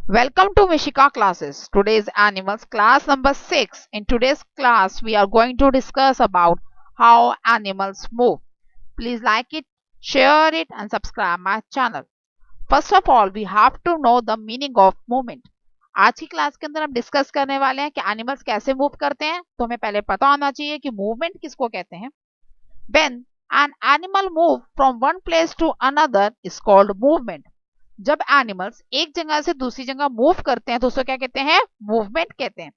Welcome to Mishika classes. Today's animals class number 6. In today's class we are going to discuss about how animals move. Please like it, share it and subscribe my channel. First of all we have to know the meaning of movement. आज की class के अंदर हम discuss करने वाले हैं कि animals कैसे मूव करते हैं। तो हमें पहले पता होना चाहिए कि मूवमेंट किसको कहते हैं। When an animal move from one place to another is called movement. जब एनिमल्स एक जगह से दूसरी जगह मूव करते हैं तो उसको क्या कहते हैं, मूवमेंट कहते हैं।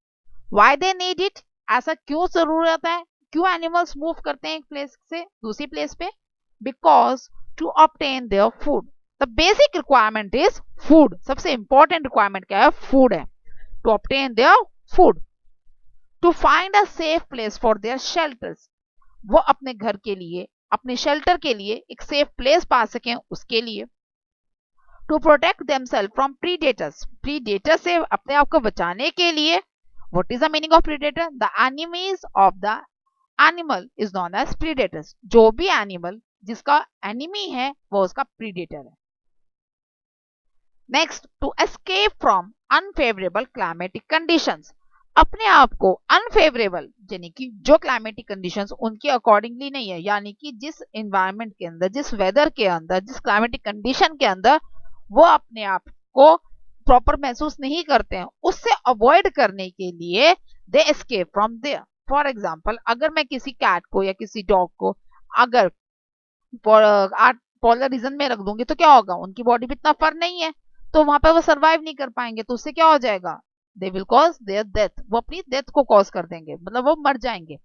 वाई दे नीड इट, ऐसा क्यों जरूरत है, क्यों एनिमल्स मूव करते हैं एक प्लेस से दूसरी प्लेस पे। Because to obtain their food, the basic requirement is food. सबसे इंपॉर्टेंट रिक्वायरमेंट क्या है, फूड है। To obtain their food, to find a safe place for their shelters, वो अपने घर के लिए, अपने शेल्टर के लिए एक सेफ प्लेस पा सकें उसके लिए। To protect themself from predators, predator से अपने आप को बचाने के लिए। What is the meaning of predator, the enemies of the animal is known as predators. जो भी एनिमल जिसका एनिमी है वो उसका प्रीडेटर है। Next, to escape from unfavourable climatic conditions, अपने आप को अनफेवरेबल यानी कि जो क्लाइमेटिक कंडीशंस उनके अकॉर्डिंगली नहीं है, यानी कि जिस एनवायरनमेंट के अंदर, जिस वेदर के अंदर, जिस क्लाइमेटिक कंडीशन के अंदर वो अपने आप को प्रॉपर महसूस नहीं करते हैं, उससे अवॉइड करने के लिए they escape from there. For example, अगर मैं किसी कैट को या किसी डॉग को अगर पोलर रीजन में रख दूंगी तो क्या होगा, उनकी बॉडी में इतना फर नहीं है तो वहां पर वो सर्वाइव नहीं कर पाएंगे, तो उससे क्या हो जाएगा, they will cause there death, वो अपनी डेथ को कॉज कर देंगे, मतलब वो मर जाएंगे।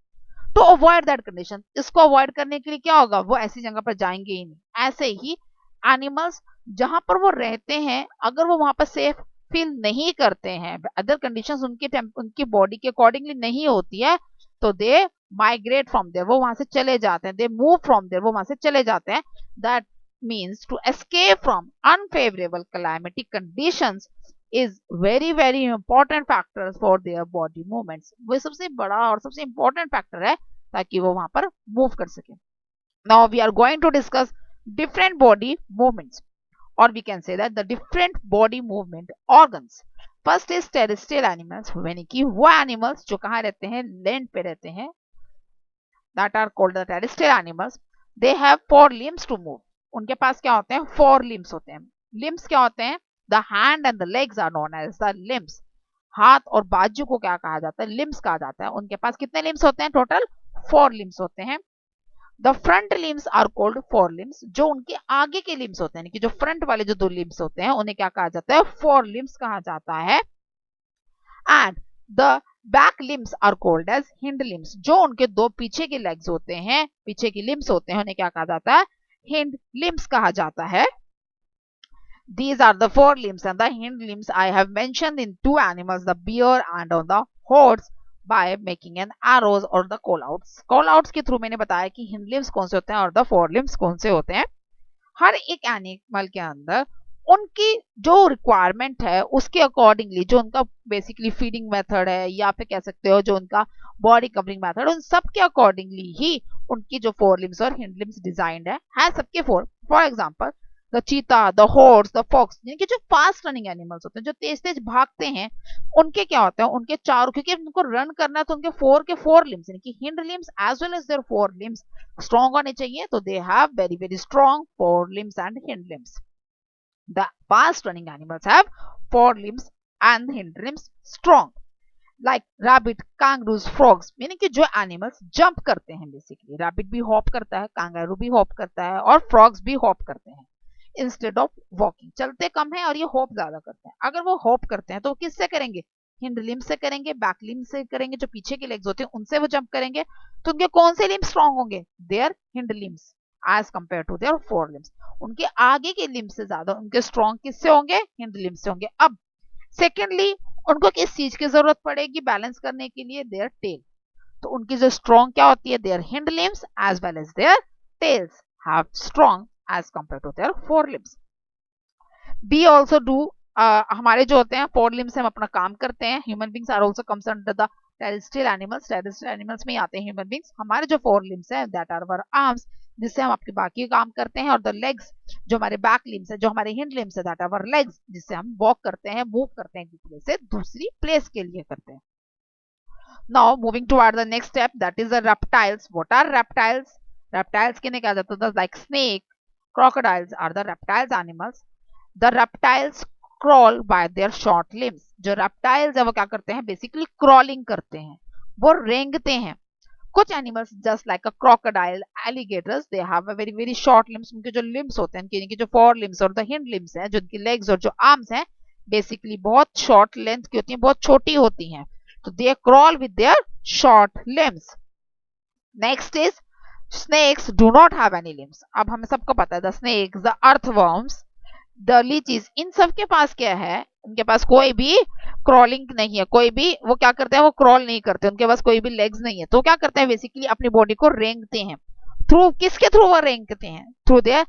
तो अवॉइड दैट कंडीशन, इसको अवॉइड करने के लिए क्या होगा, वो ऐसी जगह पर जाएंगे ही नहीं। ऐसे ही एनिमल्स जहां पर वो रहते हैं, अगर वो वहां पर सेफ फील नहीं करते हैं, अदर कंडीशंस उनकी बॉडी के अकॉर्डिंगली नहीं होती है, तो दे माइग्रेट फ्रॉम देयर, वो वहां से चले जाते हैं। दे मूव फ्रॉम देयर, वो वहां से चले जाते हैं। That means to escape from unfavorable climatic conditions is very important factor for their body movements। वो सबसे बड़ा और सबसे important factor है ताकि वो वहां पर मूव कर सके। Now we are going to discuss different body movements, or we can say that the different body movement organs। First is terrestrial animals, यानी कि वो animals जो कहाँ रहते हैं, लैंड पे रहते हैं, that are called the terrestrial animals। They have four limbs to move। उनके पास क्या होते हैं, फोर लिम्स होते हैं। लिम्स क्या होते हैं, the hand and the legs are known as the limbs. हाथ और बाजू को क्या कहा जाता है, लिम्स कहा जाता है। उनके पास कितने लिम्स होते हैं, टोटल फोर लिम्स होते हैं। The front limbs are called fore limbs, जो उनके आगे के लिम्स होते हैं कि जो फ्रंट वाले जो दो लिम्स होते हैं उन्हें क्या कहा जाता है, फोर लिम्स कहा जाता है। And the back limbs are called as hind limbs, जो उनके दो पीछे के लेग्स होते हैं, पीछे की लिम्स होते हैं, उन्हें क्या कहा जाता है, हिंड लिम्स कहा जाता है। These are the four limbs, and the hind limbs I have mentioned in two animals, the bear and on the horse, by making an arrows or the call outs। Call outs के through मैंने बताया कि hind limbs कौन से होते हैं और the four limbs कौन से होते हैं। हर एक एनिमल के अंदर उनकी जो रिक्वायरमेंट है उसके अकॉर्डिंगली, जो उनका बेसिकली फीडिंग मेथड है या फिर कह सकते हो जो उनका बॉडी कवरिंग मेथड, उन सब के अकॉर्डिंगली ही उनकी जो फोर लिम्स और हिंड लिम्स डिजाइंड है सबके fore. For example, the cheetah, the horse, the fox, यानी कि जो फास्ट रनिंग एनिमल्स होते हैं, जो तेज तेज भागते हैं, उनके क्या होते हैं, उनके चारों, क्योंकि उनको रन करना है तो उनके फोर के फोर लिम्स यानी कि hind limbs as well as their fore limbs strong होने चाहिए। तो they have very strong fore limbs and hind limbs. The fast running animals have four limbs and hind limbs strong, like rabbit, kangaroos, frogs, यानी कि जो animals jump करते हैं, basically rabbit भी hop करता है, कांगारू भी हॉप करता है और फ्रॉग्स भी हॉप करते हैं इंस्टेड ऑफ वॉकिंग। चलते कम है और ये हॉप ज्यादा करते हैं। अगर वो हॉप करते हैं तो किससे करेंगे, हिंड लिम्ब से करेंगे, बैक लिम्ब से करेंगे, जो पीछे के लेग्स होते हैं उनसे वो जंप करेंगे। तो उनके कौन से लिम्ब स्ट्रॉन्ग होंगे, their hind limbs as compare to their fore limbs. उनके आगे के लिम्ब से ज्यादा उनके स्ट्रॉन्ग किससे होंगे, हिंड लिम्ब से होंगे। अब सेकेंडली, उनको किस चीज की जरूरत पड़ेगी बैलेंस करने के लिए, देयर टेल। तो उनकी जो स्ट्रॉन्ग क्या होती है, their hind limbs as well as their tails have strong as compare to their fore limbs. Be also do, हमारे जो होते हैं फोर लिम्स से हम अपना काम करते हैं। Human beings are also comes under the terrestrial animals, terrestrial animals में आते हैं ह्यूमन बींग्स। हमारे जो फोर लिम्स हैं दैट आर आवर आर्म्स, जिससे हम आपके बाकी काम करते हैं, और द लेग्स जो हमारे बैक लिम्स है, जो हमारे हिंड लिम्स है, दैट आवर लेग्स, जिससे हम वॉक करते हैं, मूव करते हैं एक प्लेस से दूसरी प्लेस के लिए करते हैं. Now moving toward the next step, that is the reptiles. What are reptiles? Reptiles किन्हें कहा जाता है? Like snake, crocodiles are the reptiles animals. The reptiles crawl by their short limbs. जो reptiles है वो क्या करते हैं? Basically crawling करते हैं, वो रेंगते हैं. कुछ animals just like a crocodile, alligators, they have a very very short limbs. उनके जो लिम्स होते हैं, इनके जो फोर लिम्स और द हिंड लिम्स हैं, जो उनकी लेग्स और जो आर्म्स हैं, बेसिकली बहुत शॉर्ट लेंथ की होती हैं, बहुत छोटी होती हैं. तो they crawl with their short limbs. Next is snakes do not have any limbs. अब हमें सबको पता है the snakes, the earthworms, the leeches, इन सब के पास क्या है? उनके पास कोई भी क्रॉलिंग नहीं है, कोई भी वो क्या करते हैं? वो क्रॉल नहीं करते, उनके पास कोई भी लेग्स नहीं है. तो क्या करते हैं? बेसिकली अपनी बॉडी को रेंगते हैं. थ्रू किसके थ्रू वो रेंगते हैं? Through their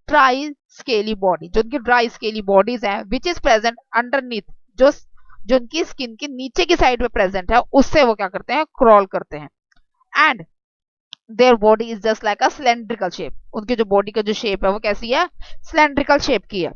try scaly body, जो उनकी ड्राई स्केली बॉडीज है, विच इज प्रेजेंट अंडरनीथ, जो जो उनकी स्किन के नीचे की साइड में प्रेजेंट है, उससे वो क्या करते हैं? क्रॉल करते हैं. And their body is just like a cylindrical shape. उनकी जो बॉडी का जो शेप है वो कैसी है? सिलेंड्रिकल शेप की है.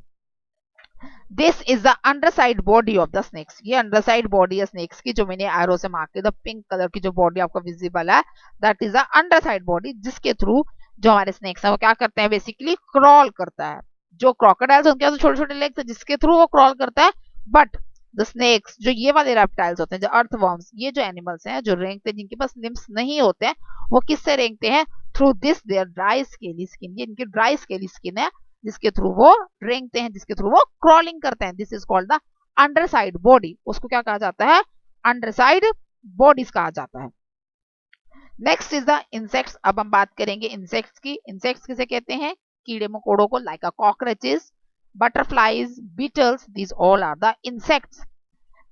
This is the underside body of the snakes. ये अंडरसाइड बॉडी है स्नेक्स की, जो मैंने एरो से मार्क किया, द पिंक कलर की जो बॉडी आपको विजिबल है, that is the underside body, जिसके थ्रू जो हमारे स्नेक्स है वो क्या करते हैं? बेसिकली क्रॉल करता है. जो क्रोकोडाइल्स उनके पास छोटे छोटे लेग्स है, जिसके थ्रू वो क्रॉल करता है. बट द स्नेक्स, जो ये वाले रेप्टाइल्स होते हैं, जो अर्थवर्म्स, ये जो एनिमल्स हैं जो रेंगते हैं, जिनके पास लिम्स नहीं होते हैं, वो किससे रेंगते हैं? Through this their dry scaly skin. ये इनकी ड्राई स्केली स्किन है, जिसके थ्रू वो रेंगते हैं, जिसके थ्रू वो क्रॉलिंग करते हैं. This is called the underside body. उसको क्या कहा जाता है? अंडरसाइड बॉडीज कहा जाता है. Next is the insects. अब हम बात करेंगे इंसेक्ट्स की. इंसेक्ट्स किसे कहते हैं? कीड़े मकोड़ों को. Like a cockroaches, butterflies, beetles, these all are the insects.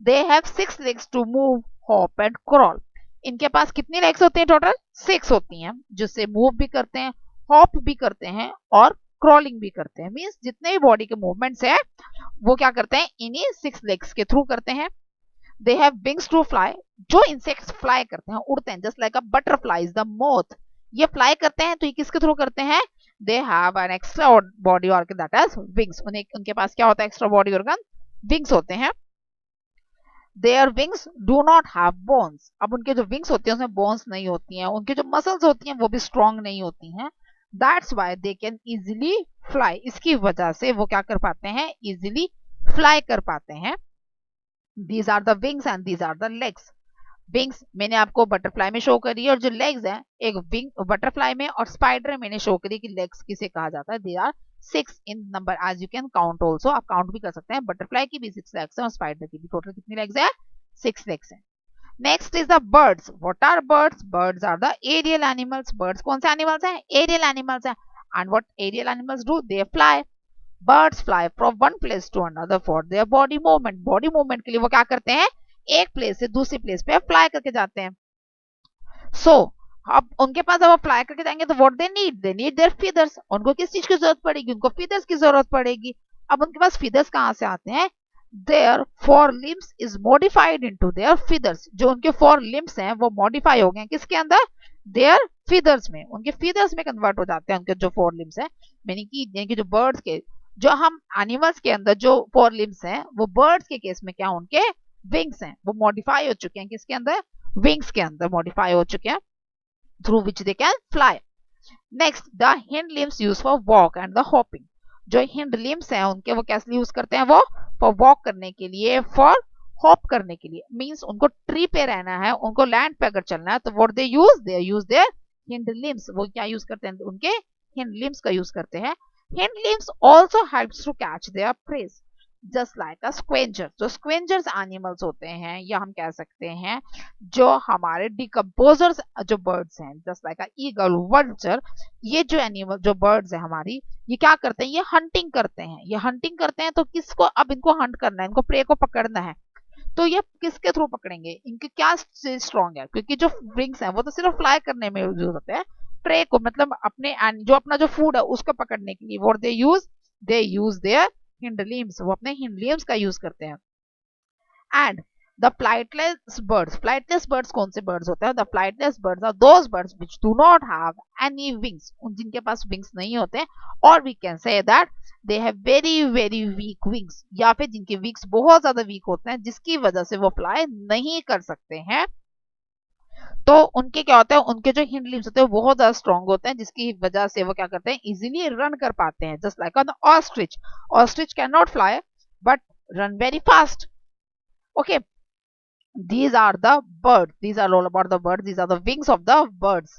They have 6 legs to move, hop and crawl. इनके पास कितनी लेग्स होती हैं? टोटल 6 होती हैं, जिससे मूव भी करते हैं, हॉप भी करते हैं और क्रॉलिंग भी करते हैं. मींस जितने भी बॉडी के मूवमेंट्स है वो क्या करते हैं? इन्हीं 6 लेग्स के थ्रू करते हैं. They have wings to fly. जो इंसेक्ट्स फ्लाई करते हैं, उड़ते हैं, just like a butterflies, the moth, ये फ्लाई करते हैं. तो ये किसके थ्रू करते हैं? They have an extra body organ, that is wings. उनके पास क्या होता है? एक्स्ट्रा बॉडी ऑर्गन, विंग्स होते हैं. Their wings do not have bones. अब उनके जो विंग्स होती हैं उसमें बोन्स नहीं होती हैं. उनकी जो मसल्स होती हैं वो भी स्ट्रॉन्ग नहीं होती हैं. That's why they can easily fly. इसकी वजह से वो क्या कर पाते हैं? इजिली फ्लाई कर पाते हैं. These are the wings and these are the legs. Wings मैंने आपको बटरफ्लाई में शो करी है, और जो लेग्स हैं, एक विंग बटरफ्लाई में और स्पाइडर में मैंने शो करी कि लेग्स किसे कहा जाता है. They are 6 in number, as you can count also. आप काउंट भी कर सकते हैं. बटरफ्लाई की भी 6 लेग्स हैं और स्पाइडर की भी. टोटल कितनी लेग्स है? 6 लेग्स हैं. Next is the birds. What are birds? Birds are the aerial animals. Birds कौन से एनिमल्स हैं? एरियल एनिमल्स हैं. And what aerial animals do? They fly. Birds fly from one place to another for their body movement. Body movement के लिए वो क्या करते हैं? एक प्लेस से दूसरी प्लेस पे फ्लाई करके जाते हैं. सो अब उनके पास जब वो फ्लाई करके जाएंगे तो what they need their feathers. उनको किस चीज की जरूरत पड़ेगी? उनको फीदर्स की जरूरत पड़ेगी. अब उनके पास फीदर्स कहां से आते हैं? Their fore limbs is modified into their feathers. जो उनके फोर लिम्स हैं वो मॉडिफाई हो गए हैं किसके अंदर? देयर फीदर्स में. उनके फीदर्स में कन्वर्ट हो जाते हैं उनके जो फोर लिम्स हैं. यानी कि जो बर्ड्स के, जो हम एनिमल्स के अंदर जो फोर लिम्स हैं, वो बर्ड्स के केस में क्या? उनके विंग्स हैं, वो मॉडिफाई हो चुके हैं. किसके अंदर? विंग्स के अंदर मॉडिफाई हो चुके हैं, through which they can fly. Next, the hind limbs use for walk and the hopping. जो हिंड लिम्स हैं उनके, वो कैसे यूज करते हैं? वो फॉर वॉक करने के लिए, फॉर हॉप करने के लिए. मींस उनको ट्री पे रहना है, उनको लैंड पे अगर चलना है, तो what they use their hind limbs. वो क्या यूज करते हैं? उनके हिंड लिम्स का यूज करते हैं. Hind limbs also helps to catch their prey, just like a scavenger. जो स्क्वेंजर्स एनिमल्स होते हैं, या हम कह सकते हैं जो हमारे डिकम्पोजर्स जो बर्ड्स हैं, just like a eagle, vulture, ये जो एनिमल जो बर्ड्स है हमारी, ये क्या करते हैं? ये हंटिंग करते हैं. ये हंटिंग करते हैं तो किसको? अब इनको हंट करना है, इनको प्रे को पकड़ना है. तो ये किसके थ्रू पकड़ेंगे? इनके क्या स्ट्रॉन्ग है? क्योंकि जो विंग्स हैं वो तो सिर्फ फ्लाई करने में यूज होते हैं. प्रे को मतलब अपने जो अपना जो फूड है उसको पकड़ने के लिए what they use their hind limbs. वो अपने हिंड लिम्स का यूज करते हैं. एंड द फ्लाइटलेस बर्ड्स कौन से बर्ड्स होते हैं? The flightless birds are those birds which do not have any wings, जिनके पास विंग्स नहीं होते, और we can say that they have very very weak wings, या फिर जिनके विंग्स बहुत ज्यादा वीक होते हैं जिसकी वजह से वो फ्लाई नहीं कर सकते हैं। तो उनके क्या होता है, उनके जो हिंड लिम्स होते हैं वो बहुत ज्यादा स्ट्रॉन्ग होते हैं, जिसकी वजह से वो क्या करते हैं, इजीली रन कर पाते हैं, just like on ostrich. Ostrich can not fly but run very fast. Okay, these are the birds, these are all about the birds, these are the wings of the birds.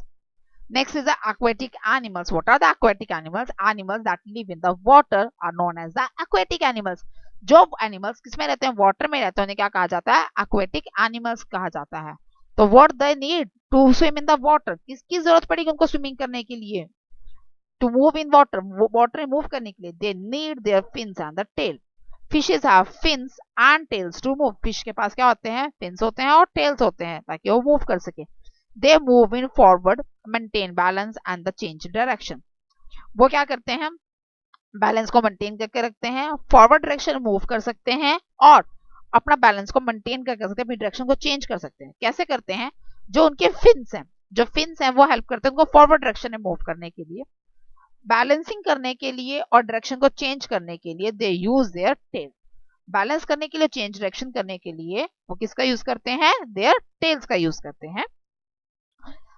Next is the aquatic animals. What are the aquatic animals? Animals that live in the water are known as the aquatic animals. जो animals किसमें रहते हैं, water में रहते हैं, उन्हें क्या कहा जाता है, aquatic animals कहा जाता है। तो what they need to swim in the water, किसकी जरूरत पड़ेगी उनको स्विमिंग करने के लिए? To move in water, water में मूव करने के लिए they need their fins and the tail. Fishes have fins and tails to move. Fish के पास क्या होते हैं, fins होते हैं और tails होते हैं ताकि वो move कर सके। They move in forward, maintain balance and the change direction. वो क्या करते हैं, बैलेंस को मेंटेन करके रखते हैं, फॉरवर्ड डायरेक्शन मूव कर सकते हैं और अपना बैलेंस को मेंटेन करके सकते हैं, अपनी डायरेक्शन को चेंज कर सकते हैं। कैसे करते हैं? जो उनके फिन्स हैं, जो फिन्स हैं वो हेल्प करते हैं उनको फॉरवर्ड डायरेक्शन में मूव करने के लिए, बैलेंसिंग करने के लिए और डायरेक्शन को चेंज करने के लिए दे यूज देयर टेल। बैलेंस करने के लिए, चेंज डायरेक्शन करने के लिए वो किसका यूज करते हैं, देयर टेल्स का यूज करते हैं।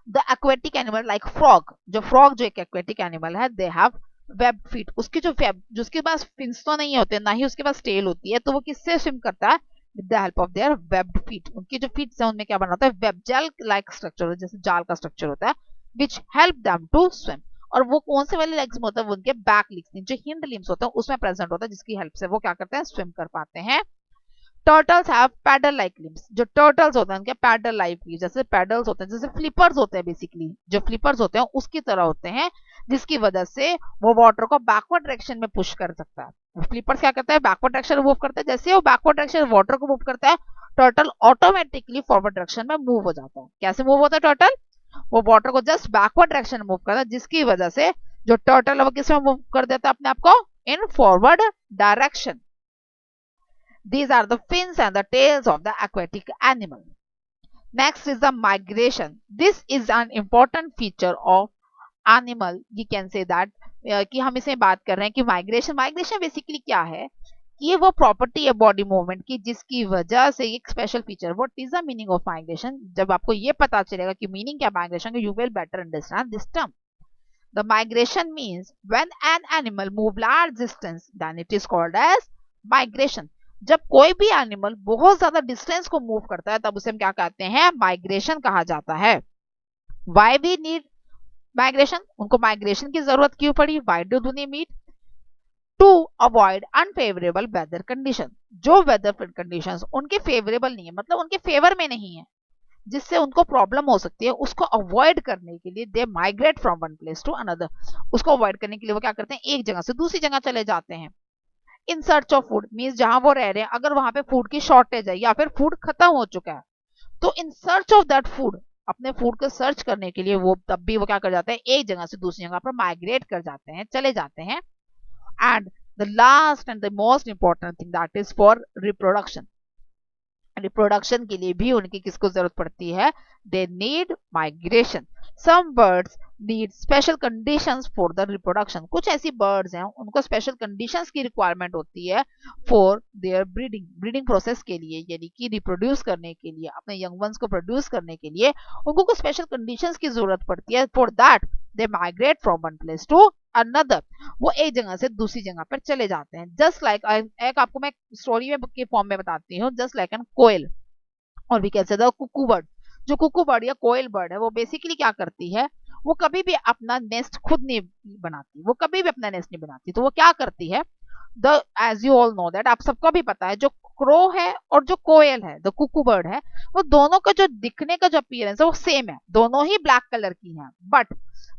The aquatic animal like frog, जो फ्रॉग जो एक एक्वेटिक एनिमल है, दे हैव वेब्ड फीट। उसके जो जिसके पास फिन्स तो नहीं होते, ना ही उसके पास टेल होती है, तो वो किससे स्विम करता है, with the help of their webbed feet. उनकी जो फीट है उनमें क्या बना होता है, वेब जेल लाइक स्ट्रक्चर, जैसे जाल का स्ट्रक्चर होता है, which help them to swim. और वो कौन से वाले लेग्स में होता है, वो उनके बैक लेग्स, जो हिंड लिम्स होते हैं उसमें प्रेजेंट होता है, जिसकी हेल्प से वो क्या करते हैं, स्विम कर पाते हैं। Turtles have paddle like limbs, जो टर्टल्स होते हैं उनके पैडल लाइक, जैसे पैडल्स होते हैं, जैसे फ्लिपर्स होते हैं, बेसिकली जो फ्लिपर्स होते हैं उसकी तरह होते हैं, जिसकी वजह से वो वाटर को बैकवर्ड डायरेक्शन में पुश कर सकता है। फ्लिपर्स क्या करता है, बैकवर्ड डायरेक्शन में मूव करता है, जैसे वो बैकवर्ड डायरेक्शन वाटर को मूव करता है, टर्टल ऑटोमेटिकली फॉरवर्ड डायरेक्शन में मूव हो जाता है। कैसे मूव होता है टर्टल, वो वाटर को जस्ट बैकवर्ड डायरेक्शन में मूव करता है, जिसकी वजह से जो टर्टल है वो किस में मूव कर देता है अपने आप को, in forward direction. These are the fins and the tails of the aquatic animal. Next is the migration. This is an important feature of animal. You can say that कि हम इसे बात कर रहे हैं कि माइग्रेशन बेसिकली क्या है, कि ये वो प्रॉपर्टी है बॉडी मूवमेंट की जिसकी वजह से एक special feature. What is the meaning of migration? जब आपको ये पता चलेगा कि मीनिंग क्या migration, you will better understand this term. The migration means when an animal move large distance, then it is called as migration. जब कोई भी एनिमल बहुत ज्यादा डिस्टेंस को मूव करता है तब उसे हम क्या कहते हैं, माइग्रेशन कहा जाता है। Why we need migration? उनको माइग्रेशन की जरूरत क्यों पड़ी? Why do they need? To avoid unfavorable weather condition. जो वेदर कंडीशंस उनके फेवरेबल नहीं है, मतलब उनके फेवर में नहीं है, जिससे उनको प्रॉब्लम हो सकती है, उसको अवॉइड करने के लिए they migrate from one place to another. उसको अवॉइड करने के लिए वो क्या करते हैं, एक जगह से दूसरी जगह चले जाते हैं। In search of food means जहां वो रह रहे हैं अगर वहां पे फूड की शॉर्टेज है या फिर फूड खत्म हो चुका है, तो in search of that food, अपने फूड को सर्च करने के लिए वो तब भी वो क्या कर जाते हैं, एक जगह से दूसरी जगह पर माइग्रेट कर जाते हैं, चले जाते हैं। And the last and the most important thing that is for reproduction. Reproduction के लिए भी उनकी किसको जरूरत पड़ती है, they need migration. Some birds need special conditions for the reproduction. कुछ ऐसी बर्ड्स हैं उनको स्पेशल कंडीशंस की रिक्वायरमेंट होती है फॉर देयर ब्रीडिंग प्रोसेस के लिए, यानी कि रिप्रोड्यूस करने के लिए, अपने यंग वंस को प्रोड्यूस करने के लिए उनको कुछ स्पेशल कंडीशंस की जरूरत पड़ती है। For that they migrate from one place to another. वो एक जगह से दूसरी जगह पर चले जाते हैं। जस्ट लाइक एक आपको मैं स्टोरी में के फॉर्म में बताती हूँ, जस्ट लाइक एन कोयल और भी कैसे द कुकू बर्ड। जो कुकू बर्ड या कोयल बर्ड है वो बेसिकली क्या करती है, वो कभी भी अपना नेस्ट खुद नहीं बनाती, वो कभी भी अपना नेस्ट नहीं बनाती। तो वो क्या करती है, the as you all know that, आप सबको भी पता है, जो क्रो है और जो कोयल है, द कुकू बर्ड है, वो दोनों का जो दिखने का जो अपीयरेंस है वो सेम है, दोनों ही ब्लैक कलर की हैं। बट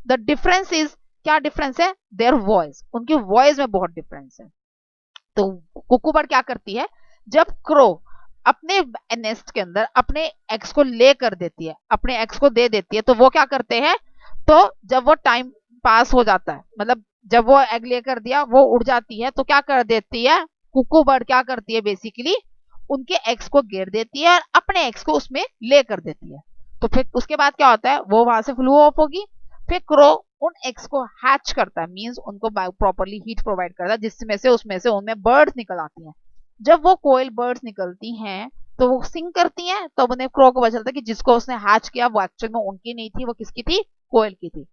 द डिफरेंस इज, क्या डिफरेंस है, देयर वॉइस, उनकी वॉइस में बहुत डिफरेंस है। तो कुकू बर्ड क्या करती है, जब क्रो अपने नेस्ट के अंदर अपने एग्स को ले कर देती है, अपने एग्स को दे देती है, तो वो क्या करते हैं, तो जब वो टाइम पास हो जाता है, मतलब जब वो एग लेकर दिया वो उड़ जाती है, तो क्या कर देती है कुकू बर्ड, क्या करती है बेसिकली, उनके एग्स को गिर देती है और अपने एग्स को उसमें ले कर देती है। तो फिर उसके बाद क्या होता है, वो वहां से फ्लू ऑफ होगी, फिर क्रो उन एग्स को हैच करता है, मींस उनको प्रॉपरली हीट प्रोवाइड करता है, जिसमें से उसमें से उनमें बर्ड्स निकल आती हैं। जब वो कोयल बर्ड्स निकलती हैं तो वो सिंग करती हैं, तो उन्हें क्रो को पता चलता है कि जिसको उसने हैच किया वो एक्चुअल में उनकी नहीं थी, वो किसकी थी, कोयल की थी।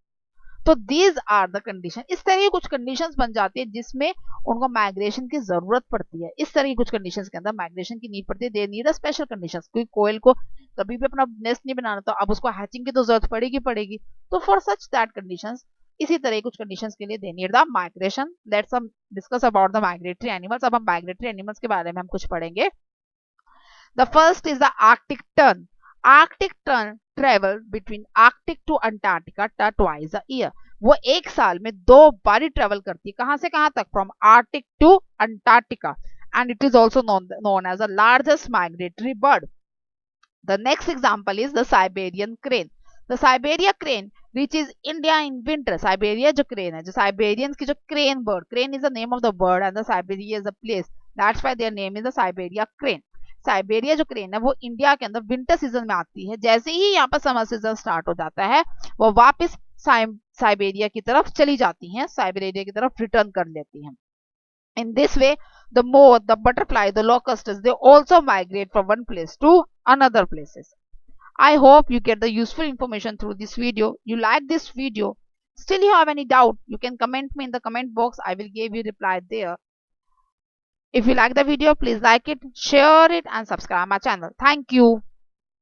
तो दीज आर द कंडीशन, इस तरह की कुछ कंडीशंस बन जाती है जिसमें उनको माइग्रेशन की जरूरत पड़ती है। इस तरह की कुछ कंडीशंस के अंदर माइग्रेशन की नीड पड़ती है, they need a special conditions, क्योंकि कोयल को कभी भी अपना नेस्ट नहीं बनाना, तो अब उसको हैचिंग की तो जरूरत पड़ेगी। तो फॉर सच दैट कंडीशंस, इसी तरह कुछ कंडीशंस के लिए they need the migration. Let's हम discuss about the migratory animals. अब हम माइग्रेटरी एनिमल्स के बारे में हम कुछ पढ़ेंगे। The first is the Arctic tern. Arctic tern travel between Arctic to Antarctica twice a year. वो एक साल में 2 बार ट्रेवल करती है, कहां से कहां तक, from Arctic to Antarctica, and it is also known as the largest migratory bird. The next example is the Siberian crane. The Siberia crane reaches India in winter. Siberia जो crane है, जो Siberian की जो crane bird, crane is the name of the bird and the Siberia is the place. That's why their name is the Siberia crane. Siberia जो crane है वो India के अंदर विंटर सीजन में आती है। जैसे ही यहाँ पर समर सीजन स्टार्ट हो जाता है, वो वापस साइबेरिया की तरफ चली जाती हैं, साइबेरिया की तरफ रिटर्न कर लेती हैं। In this way, the moth, the butterfly, the locusts, they also migrate from one place to another places. I hope you get the useful information through this video. You like this video? Still you have any doubt? You can comment me in the comment box. I will give you reply there. If you like the video, please like it, share it and subscribe my channel. Thank you.